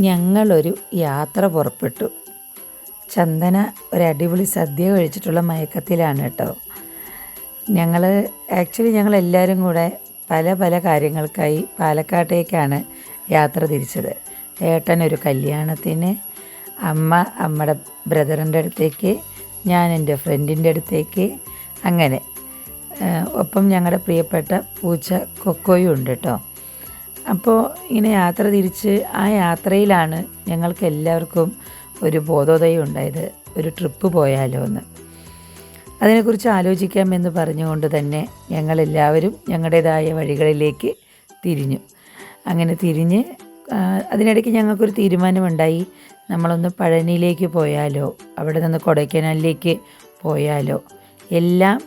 ഞങ്ങളൊരു യാത്ര പുറപ്പെട്ടു. ചന്ദന ഒരടിപൊളി സദ്യ കഴിച്ചിട്ടുള്ള മയക്കത്തിലാണ് കേട്ടോ. ഞങ്ങളെല്ലാവരും കൂടെ പല പല കാര്യങ്ങൾക്കായി പാലക്കാട്ടേക്കാണ് യാത്ര തിരിച്ചത്. ഏട്ടനൊരു കല്യാണത്തിന്, അമ്മ അമ്മയുടെ ബ്രദറിൻ്റെ അടുത്തേക്ക്, ഞാൻ എൻ്റെ ഫ്രണ്ടിൻ്റെ അടുത്തേക്ക്, അങ്ങനെ ഒപ്പം ഞങ്ങളുടെ പ്രിയപ്പെട്ട പൂച്ച കൊക്കോയും ഉണ്ട് കേട്ടോ. അപ്പോൾ ഇങ്ങനെ യാത്ര തിരിച്ച് ആ യാത്രയിലാണ് ഞങ്ങൾക്ക് എല്ലാവർക്കും ഒരു ബോധോദയം ഉണ്ടായത്, ഒരു ട്രിപ്പ് പോയാലോ എന്ന്. അതിനെക്കുറിച്ച് ആലോചിക്കാമെന്ന് പറഞ്ഞുകൊണ്ട് തന്നെ ഞങ്ങളെല്ലാവരും ഞങ്ങളുടേതായ വഴികളിലേക്ക് തിരിഞ്ഞു. അങ്ങനെ തിരിഞ്ഞ് അതിനിടയ്ക്ക് ഞങ്ങൾക്കൊരു തീരുമാനമുണ്ടായി, നമ്മളൊന്ന് പഴനിയിലേക്ക് പോയാലോ, അവിടെ നിന്ന് കൊടൈക്കനാലിലേക്ക് പോയാലോ. എല്ലാം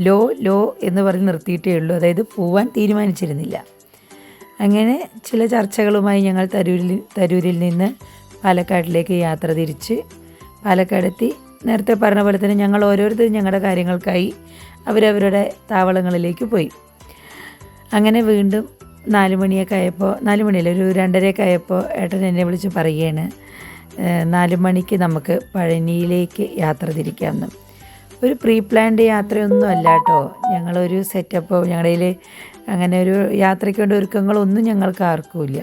ലോ എന്ന് പറഞ്ഞ് നിർത്തിയിട്ടേ ഉള്ളൂ, അതായത് പോവാൻ തീരുമാനിച്ചിരുന്നില്ല. അങ്ങനെ ചില ചർച്ചകളുമായി ഞങ്ങൾ തരൂരിൽ നിന്ന് പാലക്കാട്ടിലേക്ക് യാത്ര തിരിച്ച് പാലക്കാടെത്തി. നേരത്തെ പറഞ്ഞ പോലെ തന്നെ ഞങ്ങൾ ഓരോരുത്തരും ഞങ്ങളുടെ കാര്യങ്ങൾക്കായി അവരവരുടെ താവളങ്ങളിലേക്ക് പോയി. അങ്ങനെ വീണ്ടും 4 മണിയൊക്കെ ആയപ്പോൾ, 4 മണിയല്ല, ഒരു 2:30 ആയപ്പോൾ ഏട്ടൻ എന്നെ വിളിച്ച് പറയുകയാണ്, 4 മണിക്ക് നമുക്ക് പഴനിയിലേക്ക് യാത്ര തിരിക്കാമെന്ന്. ഒരു പ്രീ പ്ലാൻഡ് യാത്രയൊന്നും അല്ല കേട്ടോ. ഞങ്ങളൊരു സെറ്റപ്പോ ഞങ്ങളുടെ കയ്യിൽ അങ്ങനെ ഒരു യാത്രയ്ക്ക് വേണ്ട ഒരുക്കങ്ങളൊന്നും ഞങ്ങൾക്ക് ആർക്കുമില്ല.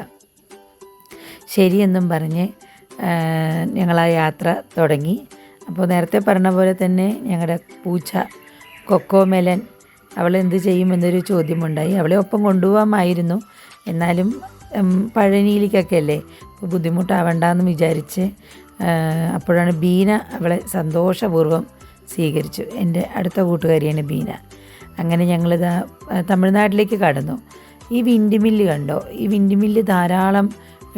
ശരിയെന്നും പറഞ്ഞ് ഞങ്ങൾ ആ യാത്ര തുടങ്ങി. അപ്പോൾ നേരത്തെ പറഞ്ഞ പോലെ തന്നെ ഞങ്ങളുടെ പൂച്ച കൊക്കോമെലൻ, അവളെന്ത് ചെയ്യുമെന്നൊരു ചോദ്യമുണ്ടായി. അവളെ ഒപ്പം കൊണ്ടുപോകാമായിരുന്നു, എന്നാലും പഴനിയിലേക്കൊക്കെ അല്ലേ, ബുദ്ധിമുട്ടാവണ്ടെന്ന് വിചാരിച്ച് അപ്പോഴാണ് ബീന അവളെ സന്തോഷപൂർവ്വം സ്വീകരിച്ചു. എൻ്റെ അടുത്ത കൂട്ടുകാരിയാണ് ബീന. അങ്ങനെ ഞങ്ങളിതാ തമിഴ്നാട്ടിലേക്ക് കടന്നു. ഈ വിൻഡ് മില്ല് കണ്ടോ? ഈ വിൻഡ് മില്ല് ധാരാളം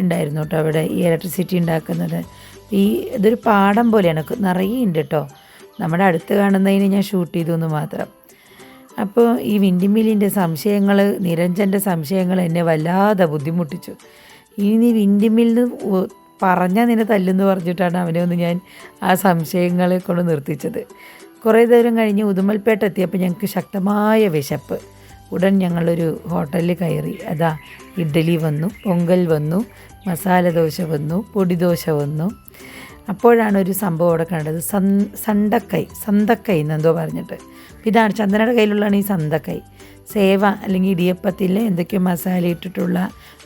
ഉണ്ടായിരുന്നു കേട്ടോ അവിടെ, ഈ ഇലക്ട്രിസിറ്റി ഉണ്ടാക്കുന്നത്. ഇതൊരു പാടം പോലെയാണ്, നിറയെ ഉണ്ട് കേട്ടോ. നമ്മുടെ അടുത്ത് കാണുന്നതിന് ഞാൻ ഷൂട്ട് ചെയ്തു എന്ന് മാത്രം. അപ്പോൾ ഈ വിൻഡ് മില്ലിൻ്റെ സംശയങ്ങൾ, നിരഞ്ജൻ്റെ സംശയങ്ങൾ എന്നെ വല്ലാതെ ബുദ്ധിമുട്ടിച്ചു. ഇനി വിൻഡ് മില്ല് പറഞ്ഞാൽ നിന്നെ തല്ലെന്ന് പറഞ്ഞിട്ടാണ് അവനെ ഒന്ന് ഞാൻ ആ സംശയങ്ങളെ കൊണ്ട് നിർത്തിച്ചത്. കുറേ ദൂരം കഴിഞ്ഞ് ഉദുമൽപേട്ട എത്തിയപ്പോൾ ഞങ്ങൾക്ക് ശക്തമായ വിശപ്പ്. ഉടൻ ഞങ്ങളൊരു ഹോട്ടലിൽ കയറി. അതാ ഇഡ്ഡലി വന്നു, പൊങ്കൽ വന്നു, മസാല ദോശ വന്നു, പൊടിദോശ വന്നു. അപ്പോഴാണ് ഒരു സംഭവം അവിടെ കണ്ടത്, സന്തക്കൈ എന്നെന്തോ പറഞ്ഞിട്ട്. ഇതാണ് ചന്ദനയുടെ കയ്യിലുള്ളതാണ് ഈ സന്തക്കൈ. സേവ അല്ലെങ്കിൽ ഇടിയപ്പത്തിൽ എന്തൊക്കെയോ മസാല ഇട്ടിട്ടുള്ള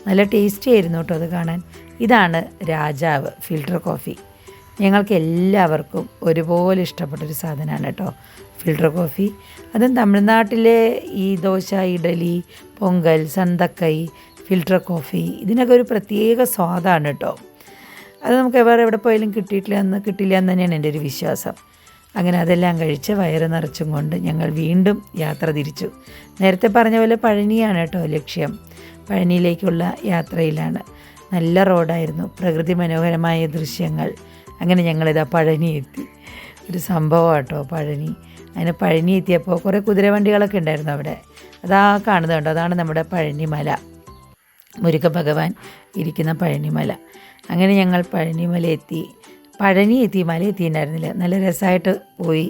നല്ല ടേസ്റ്റി ആയിരുന്നു കേട്ടോ അത് കാണാൻ. ഇതാണ് രാജാവ് ഫിൽറ്റർ കോഫി. ഞങ്ങൾക്ക് എല്ലാവർക്കും ഒരുപോലെ ഇഷ്ടപ്പെട്ടൊരു സാധനമാണ് കേട്ടോ ഫിൽറ്റർ കോഫി. അതും തമിഴ്നാട്ടിലെ ഈ ദോശ, ഇഡലി, പൊങ്കൽ, സന്തക്കൈ, ഫിൽറ്റർ കോഫി, ഇതിനൊക്കെ ഒരു പ്രത്യേക സ്വാദാണ് കേട്ടോ. അത് നമുക്ക് എവിടെ പോയാലും കിട്ടില്ല എന്ന് തന്നെയാണ് എൻ്റെ ഒരു വിശ്വാസം. അങ്ങനെ അതെല്ലാം കഴിച്ച് വയറ് നിറച്ചും കൊണ്ട് ഞങ്ങൾ വീണ്ടും യാത്ര തിരിച്ചു. നേരത്തെ പറഞ്ഞ പോലെ പഴനിയാണ് കേട്ടോ ലക്ഷ്യം. പഴനിയിലേക്കുള്ള യാത്രയിലാണ്. നല്ല റോഡായിരുന്നു, പ്രകൃതി മനോഹരമായ ദൃശ്യങ്ങൾ. അങ്ങനെ ഞങ്ങളിതാ പഴനി എത്തി. ഒരു സംഭവം കേട്ടോ പഴനി. അങ്ങനെ പഴനി എത്തിയപ്പോൾ കുറേ കുതിരവണ്ടികളൊക്കെ ഉണ്ടായിരുന്നു അവിടെ. അതാ കാണുന്നുണ്ടോ, അതാണ് നമ്മുടെ പഴനിമല, മുരുക ഭഗവാൻ ഇരിക്കുന്ന പഴനിമല. അങ്ങനെ ഞങ്ങൾ പഴനി എത്തിയിട്ടുണ്ടായിരുന്നില്ല. നല്ല രസമായിട്ട് പോയി,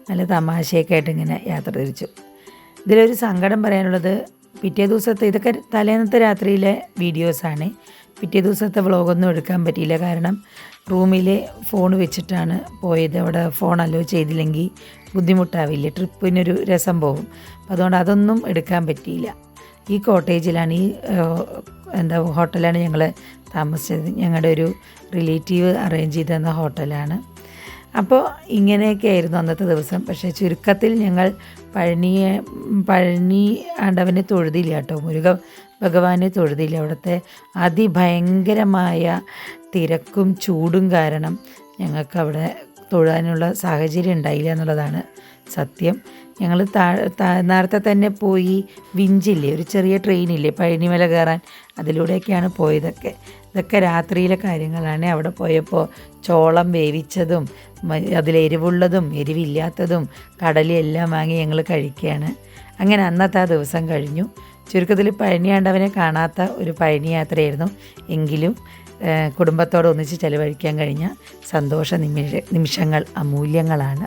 നല്ല തമാശയൊക്കെ ആയിട്ട് ഇങ്ങനെ യാത്ര തിരിച്ചു. ഇതിലൊരു സങ്കടം പറയാനുള്ളത്, പിറ്റേ ദിവസത്തെ, ഇതൊക്കെ തലേന്നത്തെ രാത്രിയിലെ വീഡിയോസാണ്. പിറ്റേ ദിവസത്തെ വ്ളോഗൊന്നും എടുക്കാൻ പറ്റിയില്ല, കാരണം റൂമിൽ ഫോൺ വെച്ചിട്ടാണ് പോയത്. അവിടെ ഫോൺ അലോ ചെയ്തില്ലെങ്കിൽ ബുദ്ധിമുട്ടാവില്ല, ട്രിപ്പിനൊരു രസം പോകും. അപ്പോൾ അതുകൊണ്ട് അതൊന്നും എടുക്കാൻ പറ്റിയില്ല. ഈ കോട്ടേജിലാണ്, ഹോട്ടലാണ് ഞങ്ങൾ താമസിച്ചത്. ഞങ്ങളുടെ ഒരു റിലേറ്റീവ് അറേഞ്ച് ചെയ്ത് തന്ന ഹോട്ടലാണ്. അപ്പോൾ ഇങ്ങനെയൊക്കെ ആയിരുന്നു അന്നത്തെ ദിവസം. പക്ഷേ ചുരുക്കത്തിൽ ഞങ്ങൾ പഴനി ആണ്ടവനെ തൊഴുതില്ല കേട്ടോ, മുരുക ഭഗവാനെ തൊഴുതില്ല. അവിടുത്തെ അതിഭയങ്കരമായ തിരക്കും ചൂടും കാരണം ഞങ്ങൾക്ക് അവിടെ തൊഴാനുള്ള സാഹചര്യം ഉണ്ടായില്ല എന്നുള്ളതാണ് സത്യം. ഞങ്ങൾ നേരത്തെ തന്നെ പോയി വിഞ്ചില്ലേ, ഒരു ചെറിയ ട്രെയിനില്ലേ പഴനിമല കയറാൻ, അതിലൂടെയൊക്കെയാണ് പോയതൊക്കെ. ഇതൊക്കെ രാത്രിയിലെ കാര്യങ്ങളാണ്. അവിടെ പോയപ്പോൾ ചോളം വേവിച്ചതും അതിലെരിവുള്ളതും എരിവില്ലാത്തതും കടലും എല്ലാം വാങ്ങി ഞങ്ങൾ കഴിക്കുകയാണ്. അങ്ങനെ അന്നത്തെ ആ ദിവസം കഴിഞ്ഞു. ചുരുക്കത്തിൽ പഴനിയാണ്ടവനെ കാണാത്ത ഒരു പഴനി യാത്രയായിരുന്നു. എങ്കിലും കുടുംബത്തോട് ഒന്നിച്ച് ചെലവഴിക്കാൻ കഴിഞ്ഞ സന്തോഷ നിമിഷങ്ങൾ അമൂല്യങ്ങളാണ്.